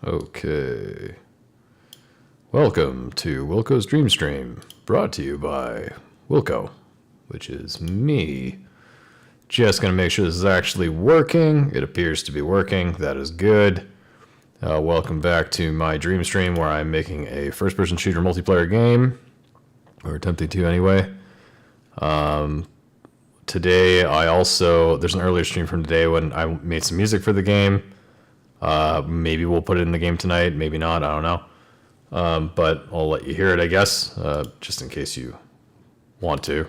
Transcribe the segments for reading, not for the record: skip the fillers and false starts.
Okay. Welcome to Wilco's Dream Stream, brought to you by Wilco, which is me. Just gonna make sure this is actually working. It appears to be working. That is good. Welcome back to my Dream Stream, where I'm making a first-person shooter multiplayer game, or attempting to anyway. Today, there's an earlier stream from today when I made some music for the game. Maybe we'll put it in the game tonight, maybe not, I don't know. But I'll let you hear it, I guess, just in case you want to.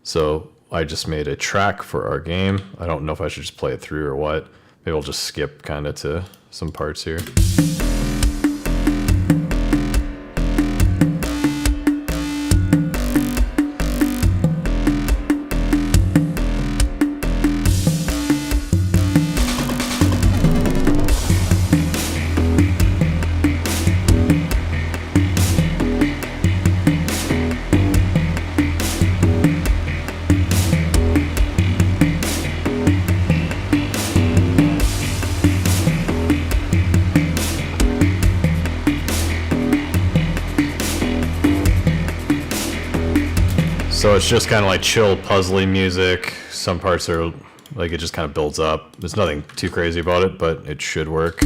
So I just made a track for our game. I don't know if I should just play it through or what. Maybe I'll just skip kind of to some parts here. So it's just kind of like chill, puzzly music. Some parts are like it just kind of builds up. There's nothing too crazy about it, but it should work.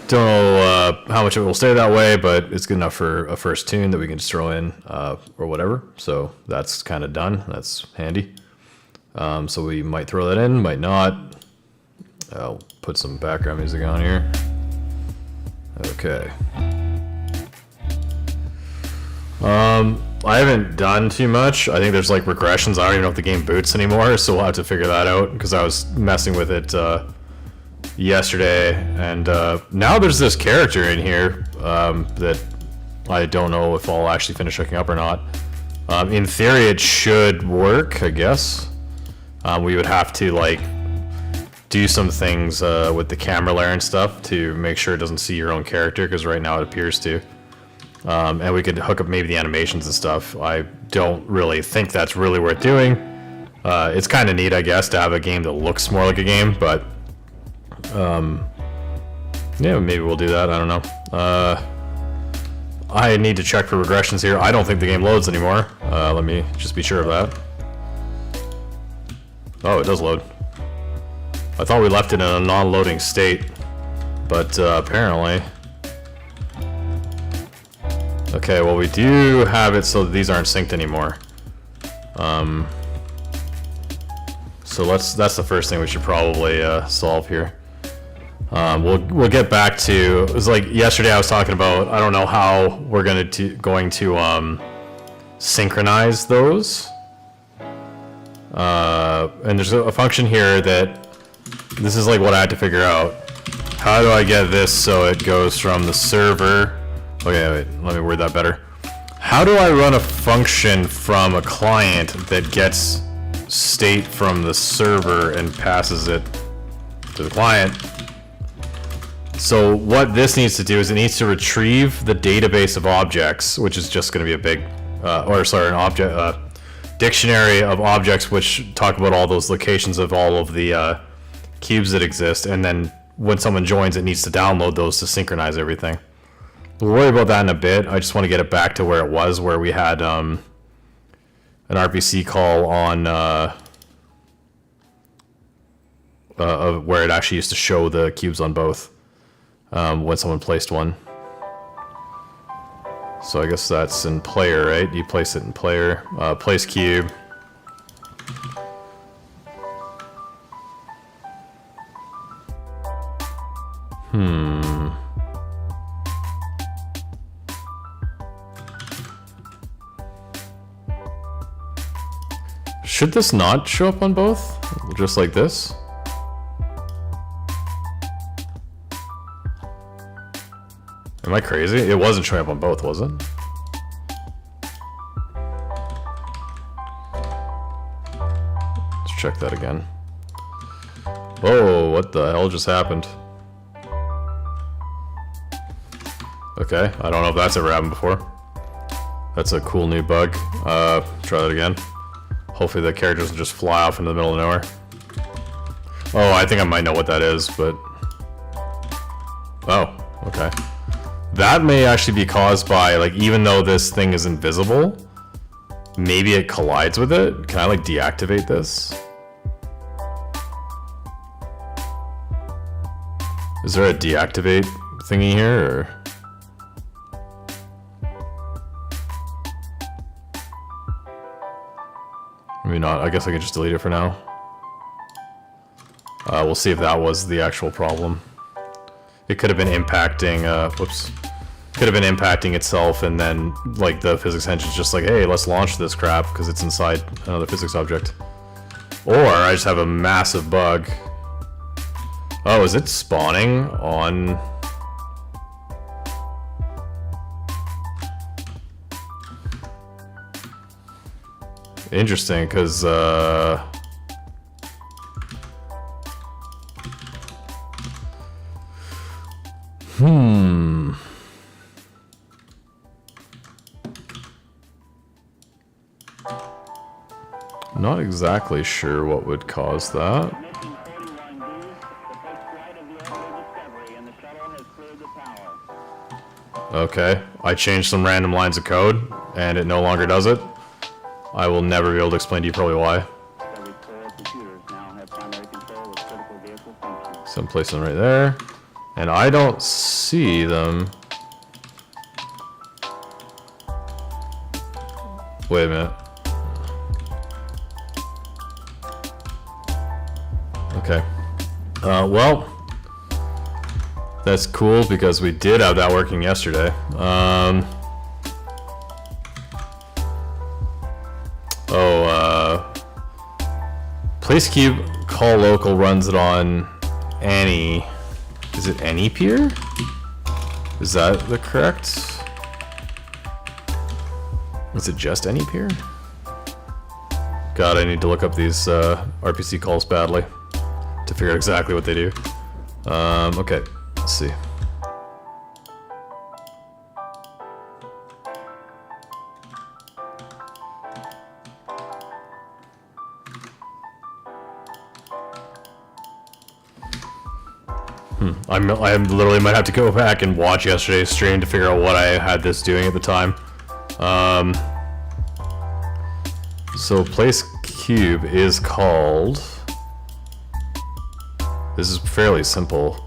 Don't know how much it will stay that way, but it's good enough for a first tune that we can just throw in or whatever. So that's kind of done. That's handy. So we might throw that in, might not. I'll put some background music on here. Okay. I haven't done too much. I think there's like regressions. I don't even know if the game boots anymore, so we'll have to figure that out because I was messing with it yesterday, and now there's this character in here that I don't know if I'll actually finish hooking up or not. In theory, it should work, I guess. We would have to like do some things with the camera layer and stuff to make sure it doesn't see your own character, because right now it appears to. And we could hook up maybe the animations and stuff. I don't really think that's really worth doing. It's kind of neat, I guess, to have a game that looks more like a game, but yeah, maybe we'll do that. I don't know. I need to check for regressions here. I don't think the game loads anymore. Let me just be sure of that. Oh, it does load. I thought we left it in a non-loading state, but apparently. Okay, well we do have it so that these aren't synced anymore. So that's the first thing we should probably solve here. We'll get back to, it was like yesterday I was talking about, I don't know how we're going to synchronize those. And there's a function here that, this is like what I had to figure out. How do I get this so it goes from the server? Okay, wait, let me word that better. How do I run a function from a client that gets state from the server and passes it to the client? So what this needs to do is it needs to retrieve the database of objects, which is just going to be a big, an dictionary of objects which talk about all those locations of all of the cubes that exist. And then when someone joins, it needs to download those to synchronize everything. We'll worry about that in a bit. I just want to get it back to where it was, where we had an RPC call on where it actually used to show the cubes on both. When someone placed one. So I guess that's in player, right? You place it in player. Place cube. Should this not show up on both? Just like this? Am I crazy? It wasn't showing up on both, was it? check that again. Whoa, what the hell just happened? Okay, I don't know if that's ever happened before. That's a cool new bug. Try that again. Hopefully the character doesn't just fly off into the middle of nowhere. Oh, I think I might know what that is, but... Oh, okay. That may actually be caused by, like, even though this thing is invisible, maybe it collides with it. Can I, like, deactivate this? Is there a deactivate thingy here, or? Maybe not. I guess I can just delete it for now. We'll see if that was the actual problem. It could have been impacting, whoops. Could have been impacting itself, and then, like, the physics engine's just like, hey, let's launch this crap, because it's inside another physics object. Or I just have a massive bug. Oh, is it spawning on... Interesting, because, Not exactly sure what would cause that. Okay, I changed some random lines of code, and it no longer does it. I will never be able to explain to you probably why. So I'm placing them right there. And I don't see them. Wait a minute. Okay. Well, that's cool because we did have that working yesterday. Place cube call local runs it on any. Is it any peer? Is that the correct? Is it just any peer? God, I need to look up these RPC calls badly to figure out exactly what they do. Okay, let's see. I literally might have to go back and watch yesterday's stream to figure out what I had this doing at the time. So place cube is called... This is fairly simple.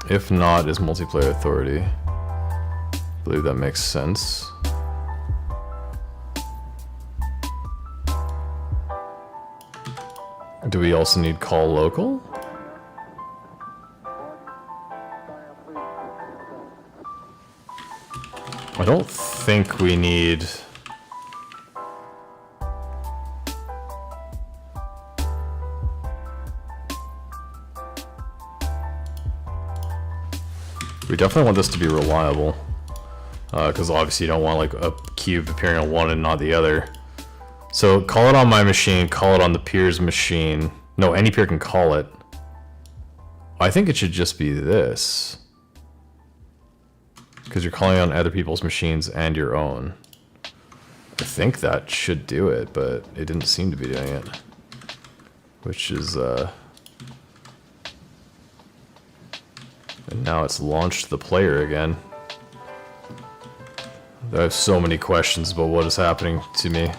If not, is multiplayer authority. I believe that makes sense. Do we also need call local? I don't think we need... We definitely want this to be reliable. Because obviously you don't want like a cube appearing on one and not the other. So call it on my machine, call it on the peer's machine. No, any peer can call it. I think it should just be this. Because you're calling on other people's machines and your own. I think that should do it, but it didn't seem to be doing it. Which is, And now it's launched the player again. I have so many questions about what is happening to me.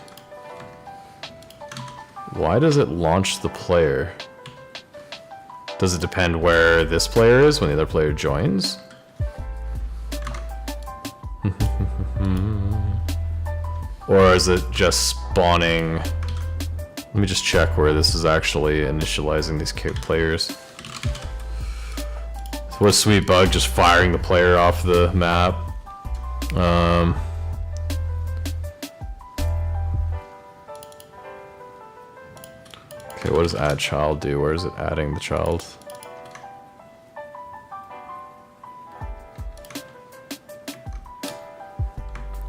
Why does it launch the player? Does it depend where this player is when the other player joins? Or is it just spawning? Let me just check where this is actually initializing these players. What a sweet bug, just firing the player off the map. Okay, what does add child do? Where is it adding the child?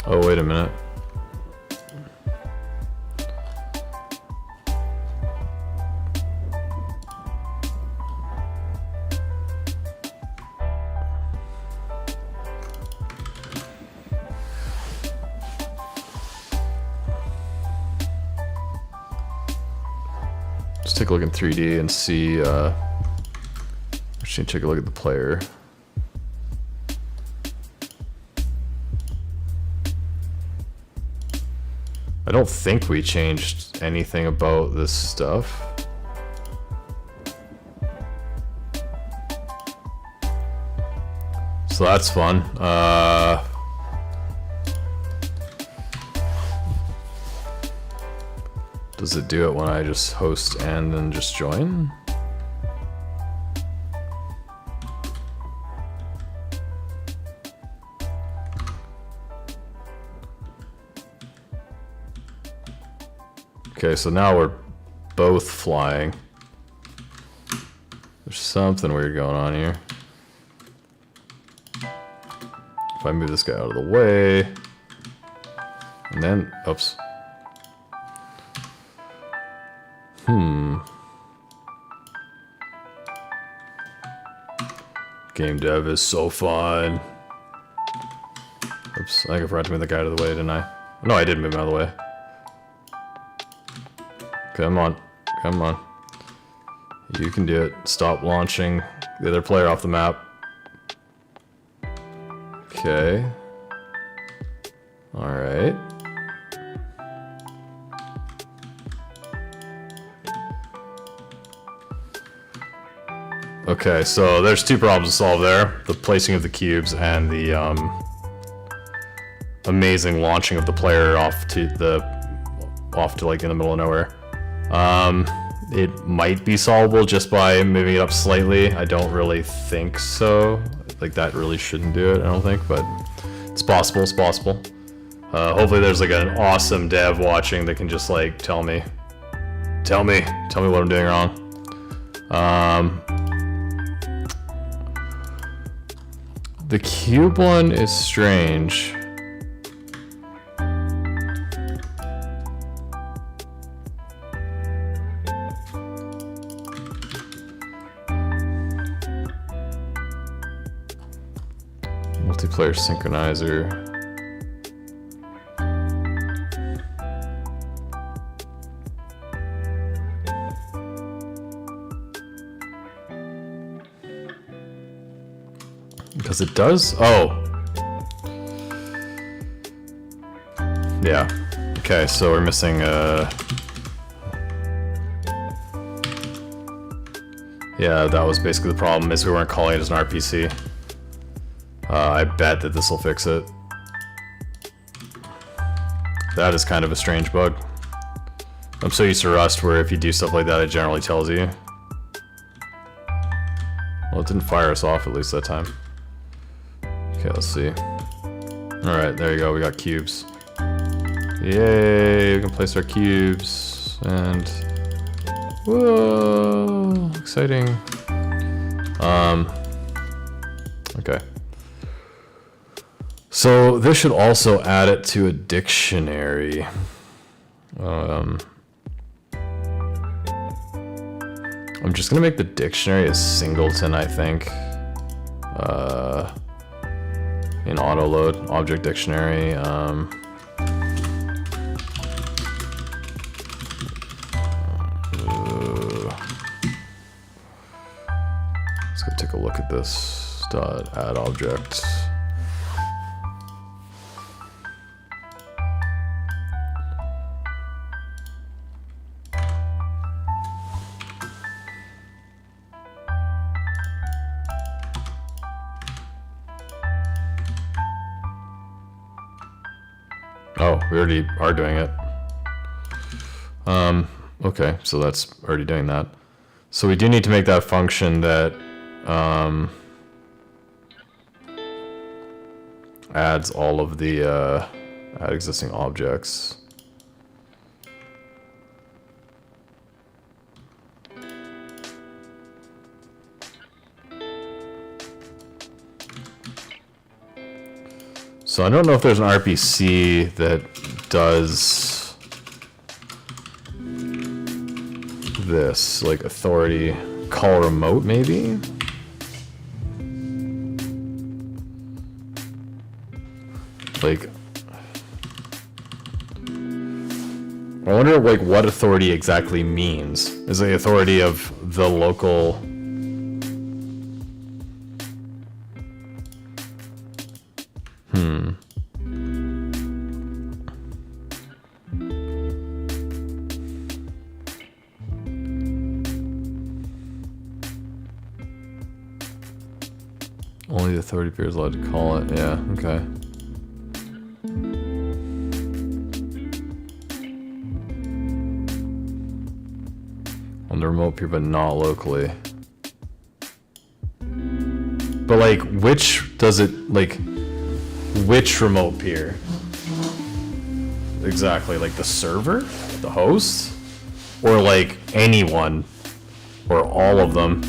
Oh, wait a minute. Let's take a look in 3D and see. Actually, take a look at the player. I don't think we changed anything about this stuff. So that's fun. Does it do it when I just host and then just join? Okay, so now we're both flying. There's something weird going on here. If I move this guy out of the way, and then, oops. Game dev is so fun. Oops, I think I forgot to move the guy out of the way, didn't I? No, I did move him out of the way. Come on, come on. You can do it. Stop launching the other player off the map. Okay. Alright. Okay, so there's two problems to solve there. The placing of the cubes and the amazing launching of the player off to like in the middle of nowhere. It might be solvable just by moving it up slightly. I don't really think so. Like that really shouldn't do it, I don't think, but it's possible, it's possible. Hopefully there's like an awesome dev watching that can just like tell me what I'm doing wrong. The cube one is strange. Multiplayer synchronizer. Because it does? Oh. Yeah. Okay, so we're missing yeah, that was basically the problem, is we weren't calling it as an RPC. I bet that this will fix it. That is kind of a strange bug. I'm so used to Rust where if you do stuff like that, it generally tells you. Well, it didn't fire us off at least that time. Okay, let's see. Alright, there you go, we got cubes. Yay, we can place our cubes. And... whoa, exciting. Okay. So this should also add it to a dictionary. I'm just gonna make the dictionary a singleton, I think. In auto load, object dictionary. Let's go take a look at this. Dot add object. Oh, we already are doing it. Okay, so that's already doing that. So we do need to make that function that adds all of the add existing objects. So I don't know if there's an RPC that does this, like authority call remote maybe? Like, I wonder like what authority exactly means. Is it the authority of the local? Only the authority peer is allowed to call it. Yeah, okay. On the remote peer, but not locally. But like, which does it, like, which remote peer? Exactly, like the server? The host? Or like anyone? Or all of them?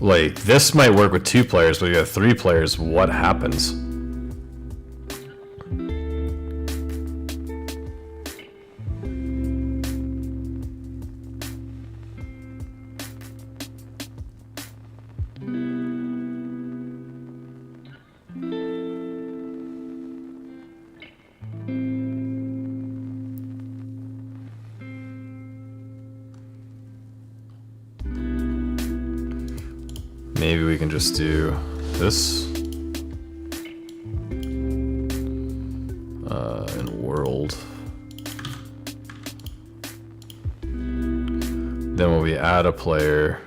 Like, this might work with 2 players, but you have 3 players, what happens? Maybe we can just do this. In world. Then when we add a player,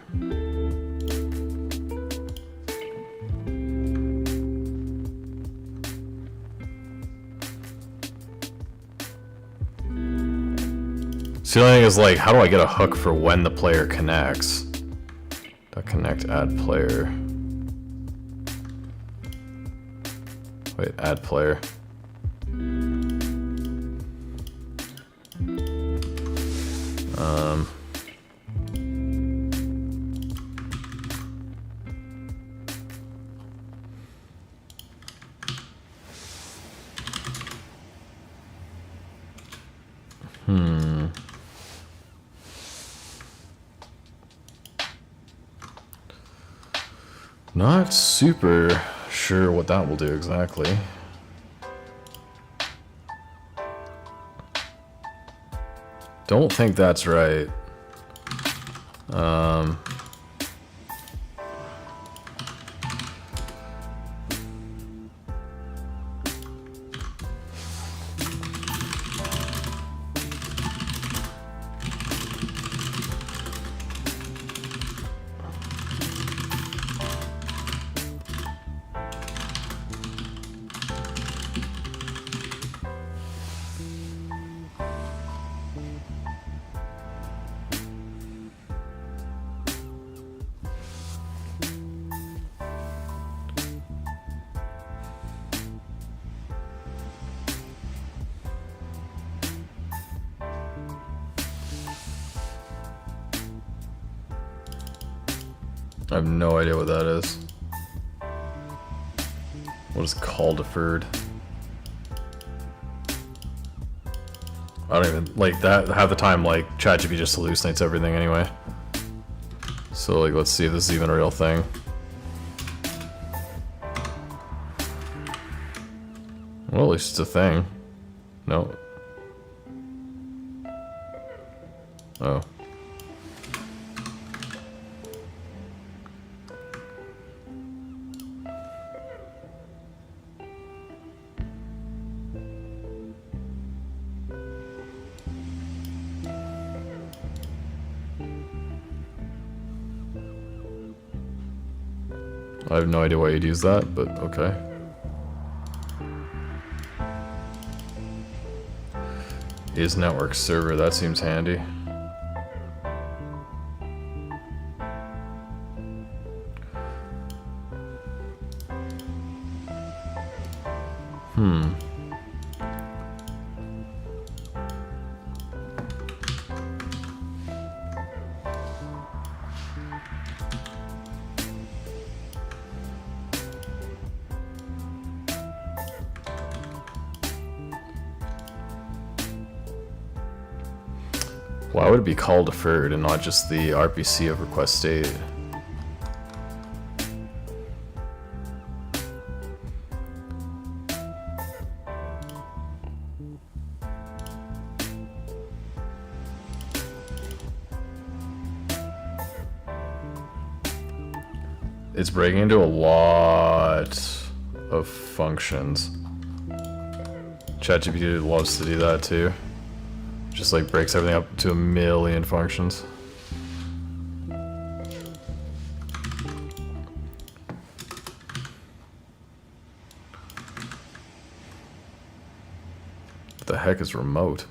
so the only thing is like, how do I get a hook for when the player connects? Connect add player. Wait, add player. Not super sure what that will do exactly. Don't think that's right. I have no idea what that is. What is call deferred? I don't even, like, that, half the time, like, ChatGPT just hallucinates everything anyway. So, like, let's see if this is even a real thing. Well, at least it's a thing. No. Oh. I have no idea why you'd use that, but okay. Is network server, that seems handy. Why would it be call deferred and not just the RPC of request state? it's breaking into a lot of functions. ChatGPT loves to do that too. Just like breaks everything up to a million functions. What the heck is remote?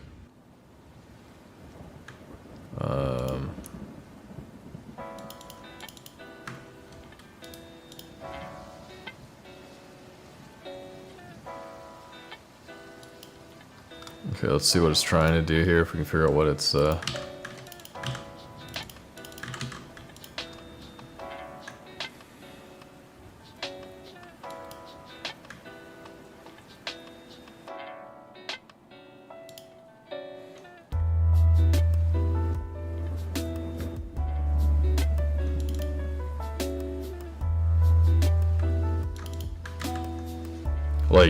Okay, let's see what it's trying to do here, if we can figure out what it's, like,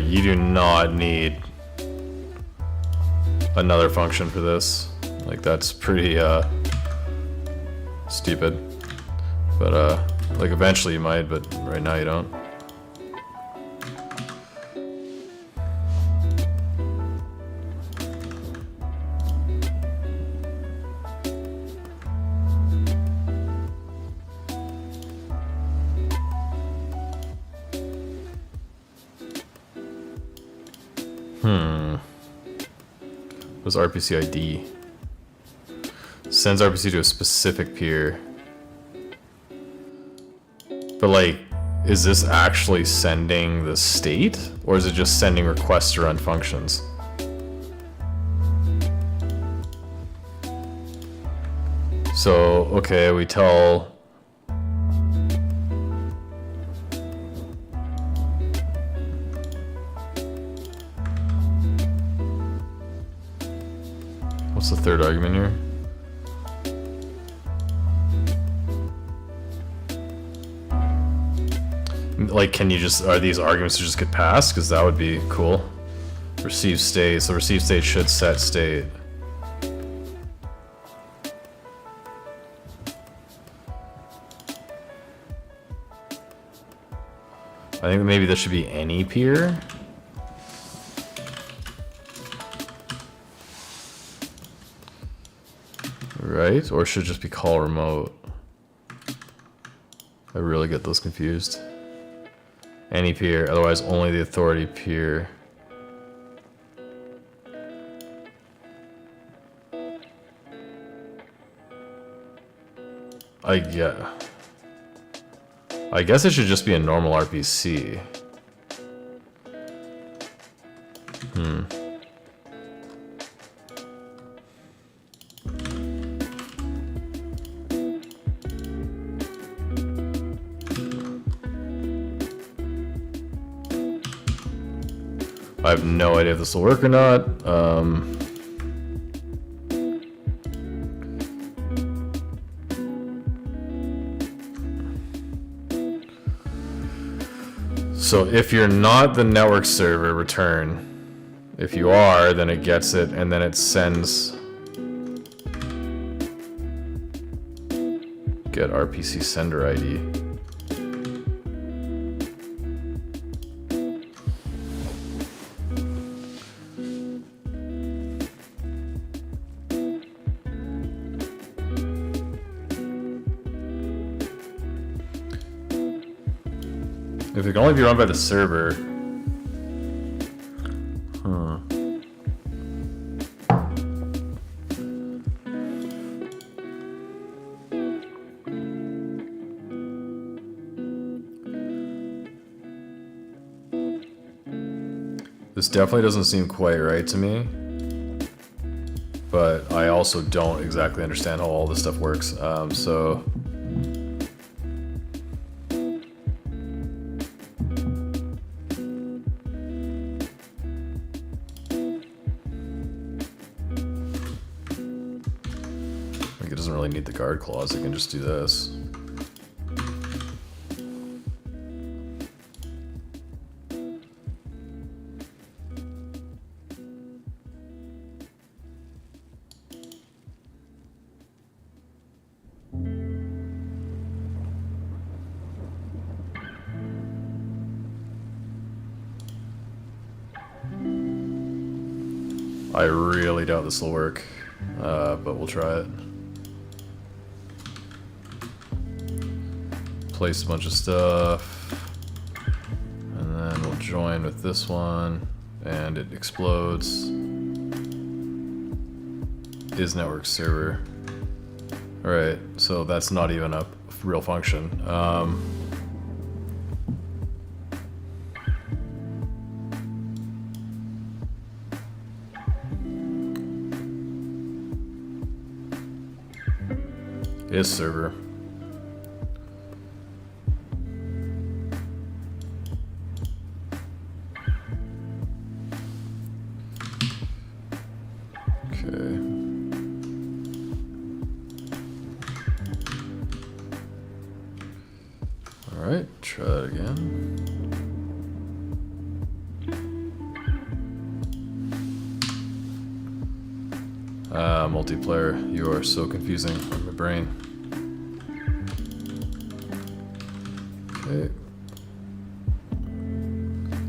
you do not need another function for this. Like, that's pretty stupid. But like eventually you might, but right now you don't. What's RPC ID? Sends RPC to a specific peer. But like, is this actually sending the state? Or is it just sending requests to run functions? So, okay, we tell... What's the third argument here? Like, can you just, are these arguments to just get passed? Because that would be cool. Receive state, so receive state should set state. I think maybe this should be any peer. Right? Or it should just be call remote. I really get those confused. Any peer, otherwise only the authority peer. I guess it should just be a normal RPC. I have no idea if this will work or not. So if you're not the network server, return. If you are, then it gets it, and then it sends get RPC sender ID. If it can only be run by the server. This definitely doesn't seem quite right to me. But I also don't exactly understand how all this stuff works. So it doesn't really need the guard clause, it can just do this. I really doubt this will work, but we'll try it. Place a bunch of stuff, and then we'll join with this one, and it explodes. Is network server. Alright, so that's not even a real function. Is server. Okay. Alright, try that again. Multiplayer, you are so confusing on my brain. Okay.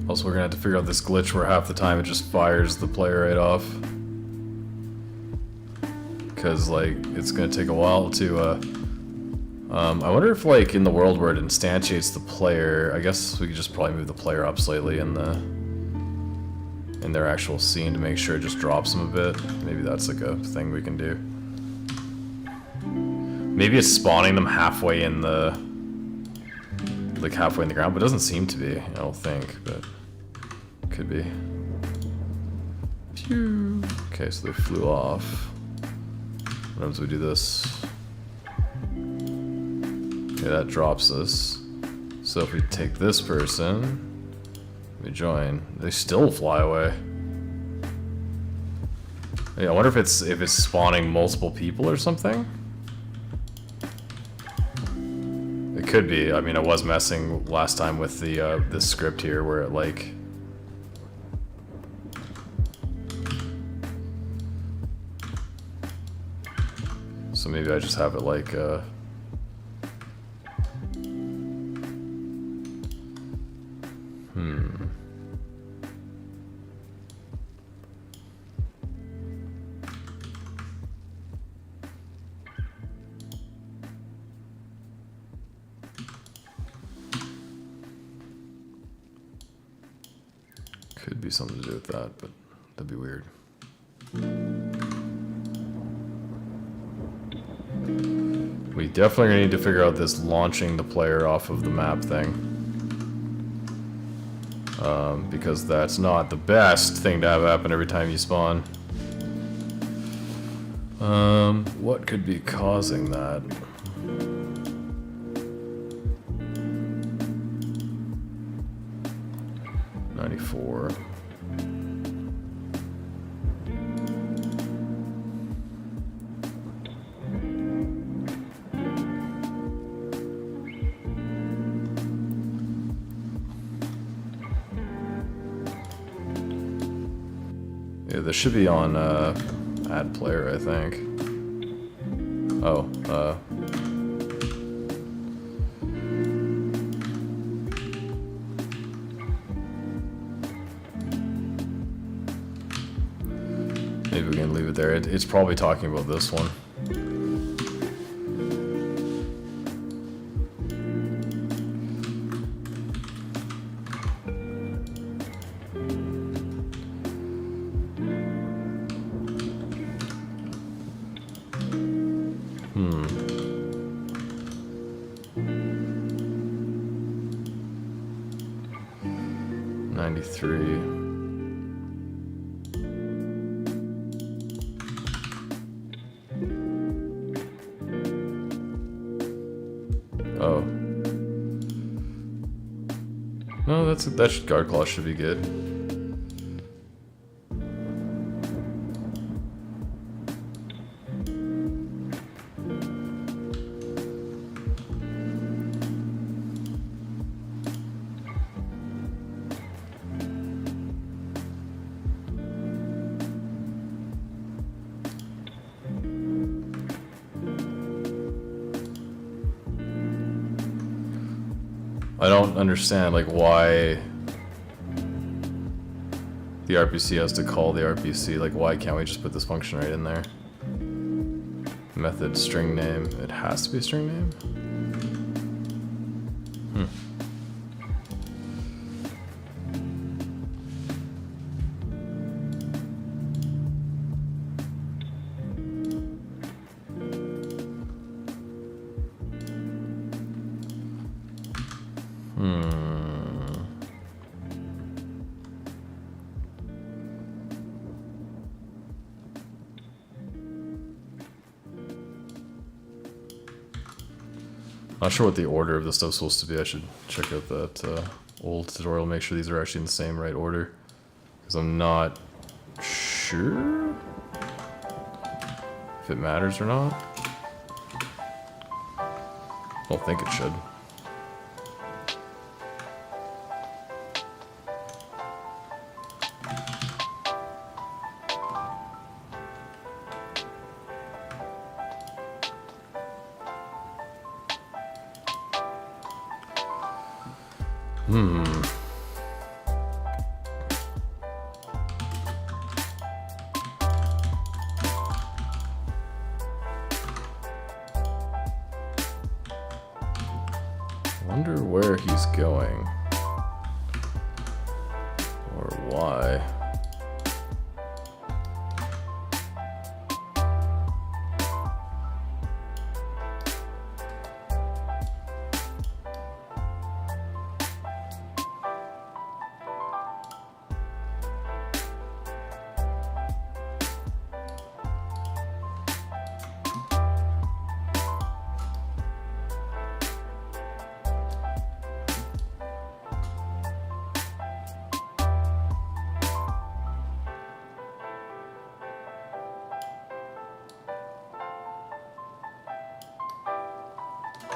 Also, we're gonna have to figure out this glitch where half the time it just fires the player right off. Because, like, it's gonna take a while to, I wonder if, like, in the world where it instantiates the player, I guess we could just probably move the player up slightly in their actual scene to make sure it just drops them a bit. Maybe that's, like, a thing we can do. Maybe it's spawning them halfway in the... like, halfway in the ground, but it doesn't seem to be, I don't think, but... could be. Phew. Okay, so they flew off. What happens if we do this? Okay, that drops us. So if we take this person, we join, they still fly away. Yeah, I wonder if it's spawning multiple people or something. It could be. I mean, I was messing last time with the this script here where it like. So maybe I just have it like. Could be something to do with that, but that'd be weird. We definitely gonna need to figure out this launching the player off of the map thing. Because that's not the best thing to have happen every time you spawn. What could be causing that? '94. Yeah, this should be on add player, I think. Oh, maybe we can leave it there. It's probably talking about this one. '93. Oh. No, that guard claw should be good. I don't understand, like, why... the RPC has to call the RPC. Like, why can't we just put this function right in there? Method string name. It has to be a string name? Not sure what the order of this stuff's supposed to be. I should check out that old tutorial, make sure these are actually in the same right order. Because I'm not sure if it matters or not. I don't think it should. Wonder where he's going. Or why.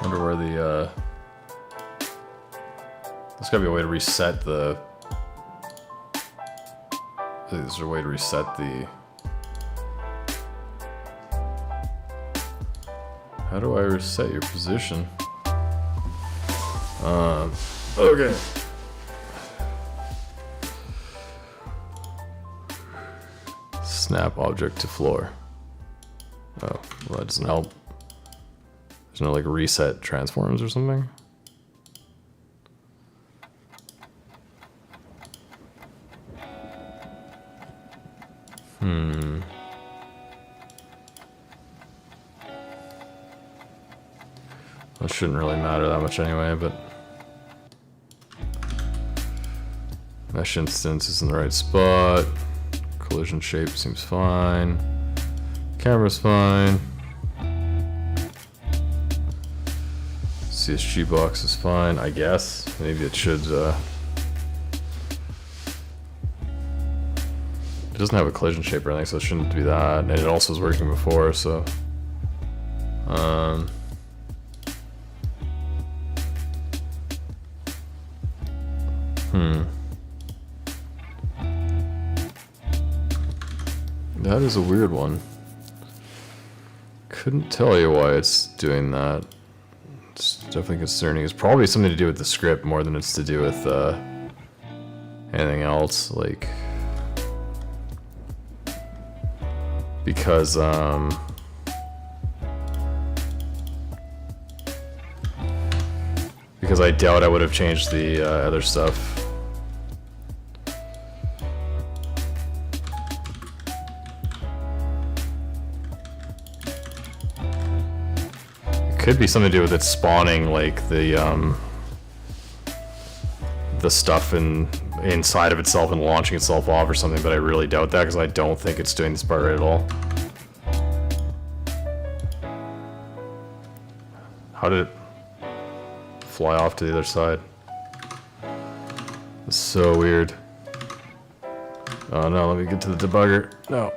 Wonder where the, there's gotta be a way to reset the... Is there a way to reset the... How do I reset your position? Okay. Snap object to floor. Oh, well that doesn't help. There's no like reset transforms or something? That shouldn't really matter that much anyway, but... Mesh instance is in the right spot. Collision shape seems fine. Camera's fine. CSG box is fine, I guess. Maybe it should, it doesn't have a collision shape or anything, so it shouldn't be that. And it also was working before, so... That is a weird one. Couldn't tell you why it's doing that. It's definitely concerning. It's probably something to do with the script more than it's to do with anything else. Like, because I doubt I would have changed the other stuff. Could be something to do with it spawning like the stuff inside of itself and launching itself off or something, but I really doubt that because I don't think it's doing this part right at all. How did it fly off to the other side? It's so weird. Oh no, let me get to the debugger. No.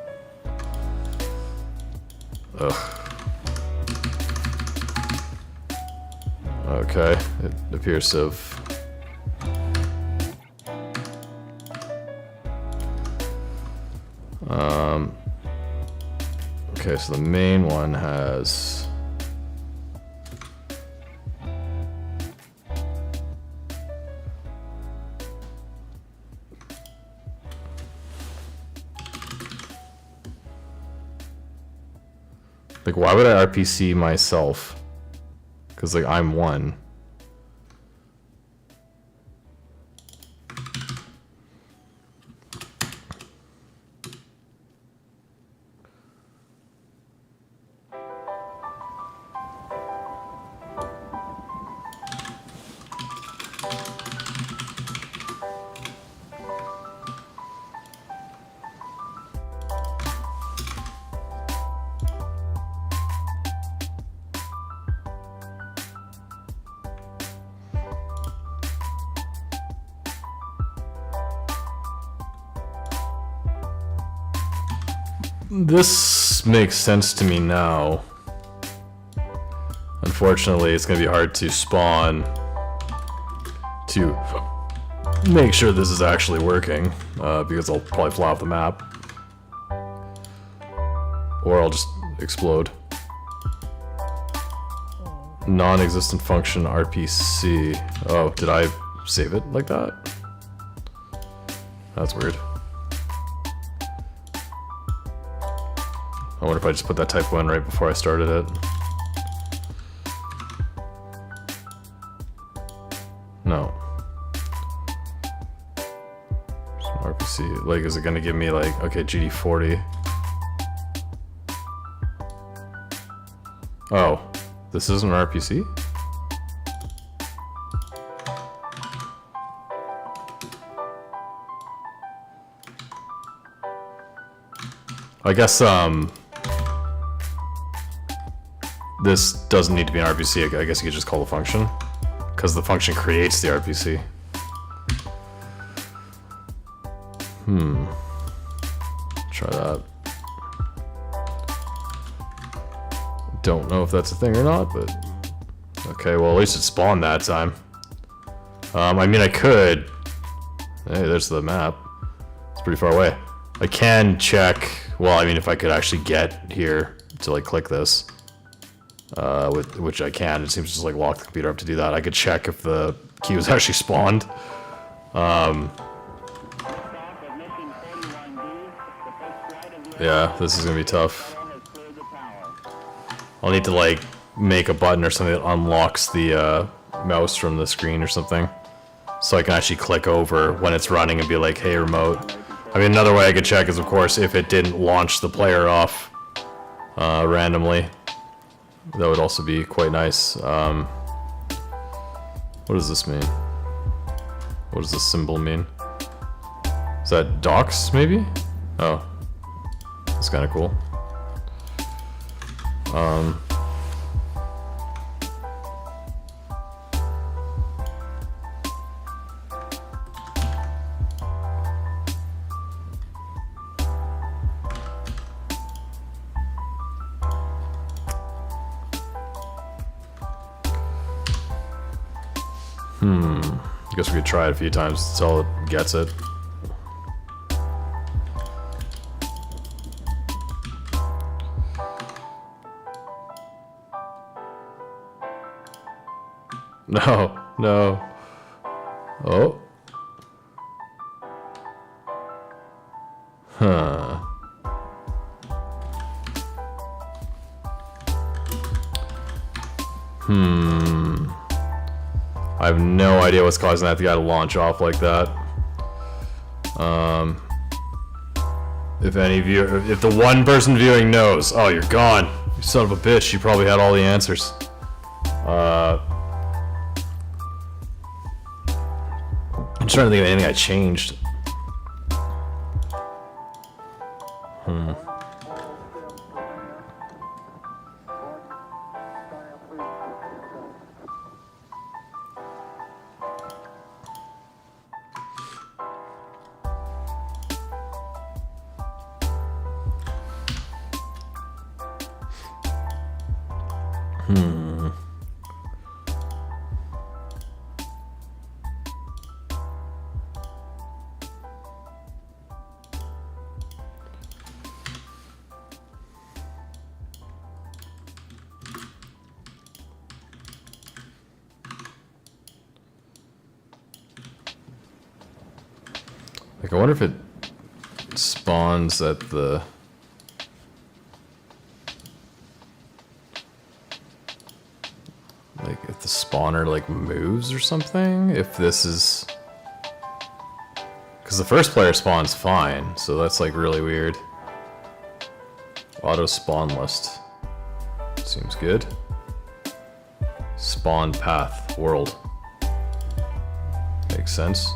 Ugh. Okay, it appears to have... Okay, so the main one has... Like, why would I RPC myself? Because, like, I'm one. This makes sense to me now. Unfortunately, it's going to be hard to spawn to make sure this is actually working, because I'll probably fly off the map. Or I'll just explode. Non-existent function RPC. Oh, did I save it like that? That's weird. I wonder if I just put that typo in right before I started it. No. RPC, like, is it gonna give me like, okay, GD40. Oh, this isn't an RPC? I guess, this doesn't need to be an RPC. I guess you could just call the function, because the function creates the RPC. Try that. Don't know if that's a thing or not, but okay. Well, at least it spawned that time. I mean, I could. Hey, there's the map. It's pretty far away. I can check. Well, I mean, if I could actually get here to like click this. Which I can. It seems to just like lock the computer up to do that. I could check if the key was actually spawned. Yeah, this is gonna be tough. I'll need to like make a button or something that unlocks the mouse from the screen or something, so I can actually click over when it's running and be like, "Hey, remote." I mean, another way I could check is, of course, if it didn't launch the player off randomly. That would also be quite nice. What does this mean? What does this symbol mean? Is that docs, maybe? Oh. That's kind of cool. I guess we could try it a few times until it gets it. No, no. Oh. Huh. I have no idea what's causing that guy to launch off like that. If the one person viewing knows, oh, you're gone. You son of a bitch, you probably had all the answers. I'm trying to think of anything I changed. Like, I wonder if it spawns at the... Like if the spawner like moves or something, if this is... Because the first player spawns fine, so that's like really weird. Auto spawn list. Seems good. Spawn path, world. Makes sense.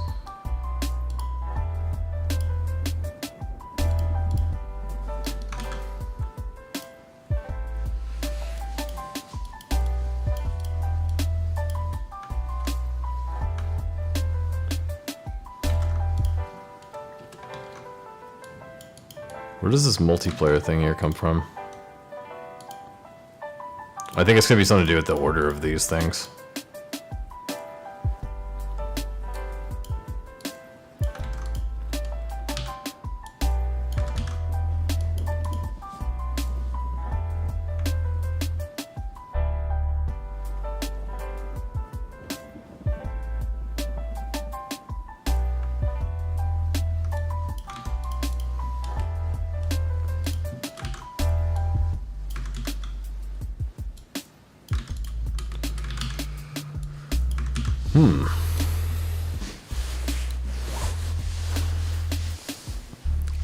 Where does this multiplayer thing here come from? I think it's gonna be something to do with the order of these things.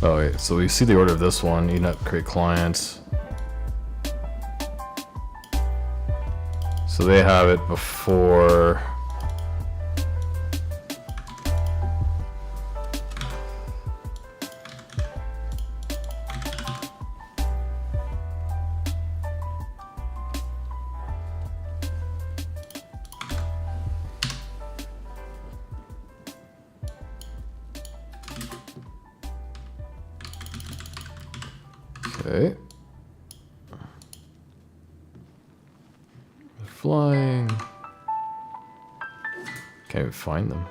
Oh wait, so we see the order of this one. Enet create clients. So they have it before. Okay. They're flying. Can't even find them.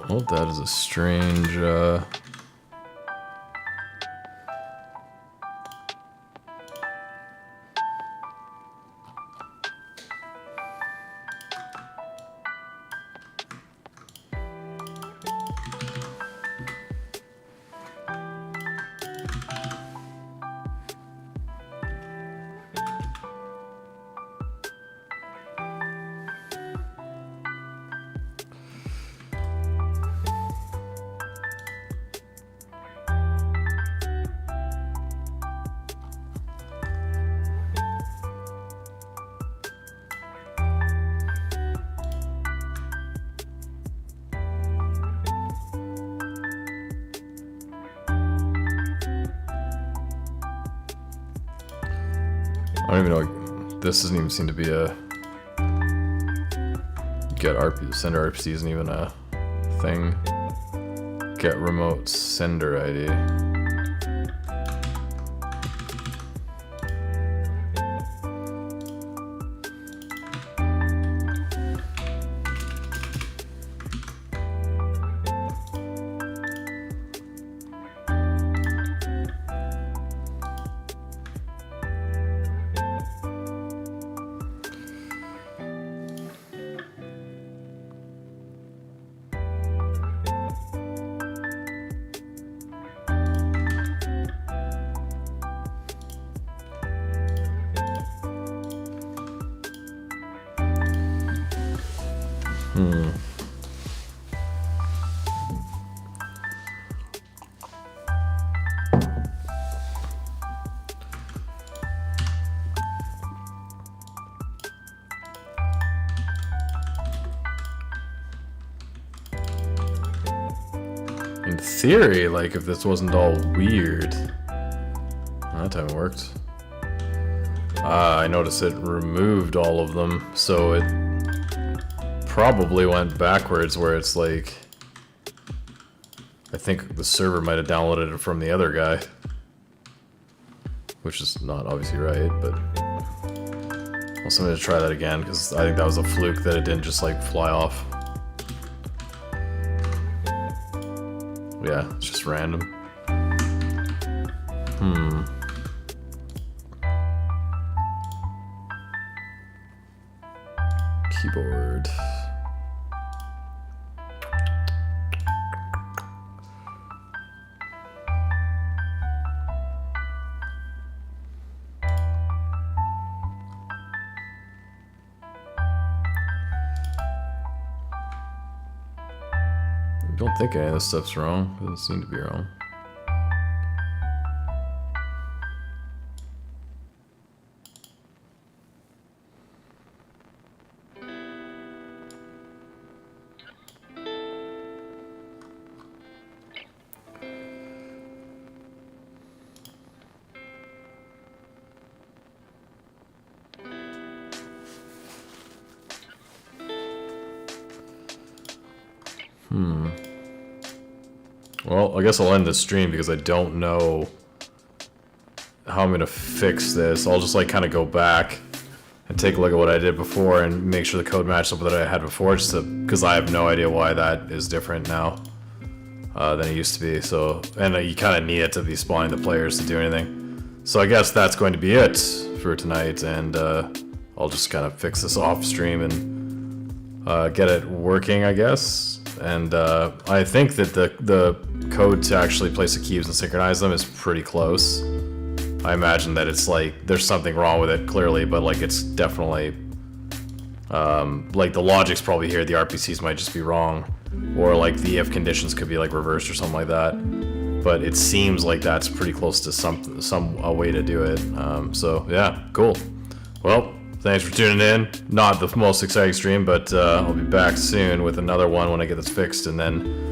Well, that is a strange, I don't even know. This doesn't even seem to be a get RP sender RPC isn't even a thing. Get remote sender ID. In theory, like, if this wasn't all weird... That time it worked. I noticed it removed all of them, so it probably went backwards where it's like... I think the server might have downloaded it from the other guy. Which is not obviously right, but... Also, I'm gonna try that again, because I think that was a fluke that it didn't just, like, fly off. Yeah, it's just random. Keyboard. don't think any of this stuff's wrong. Doesn't seem to be wrong. Well, I guess I'll end this stream because I don't know how I'm gonna fix this. I'll just like kind of go back and take a look at what I did before and make sure the code matched up with what I had before, just because I have no idea why that is different now than it used to be. So, and you kind of need it to be spawning the players to do anything. So I guess that's going to be it for tonight, and I'll just kind of fix this off stream and get it working, I guess. And I think that the code to actually place the cubes and synchronize them is pretty close. I imagine that it's like there's something wrong with it clearly, but like it's definitely like the logic's probably here. The RPCs might just be wrong, or like the if conditions could be like reversed or something like that. But it seems like that's pretty close to some way to do it. So yeah, cool. Well, thanks for tuning in. Not the most exciting stream, but I'll be back soon with another one when I get this fixed, and then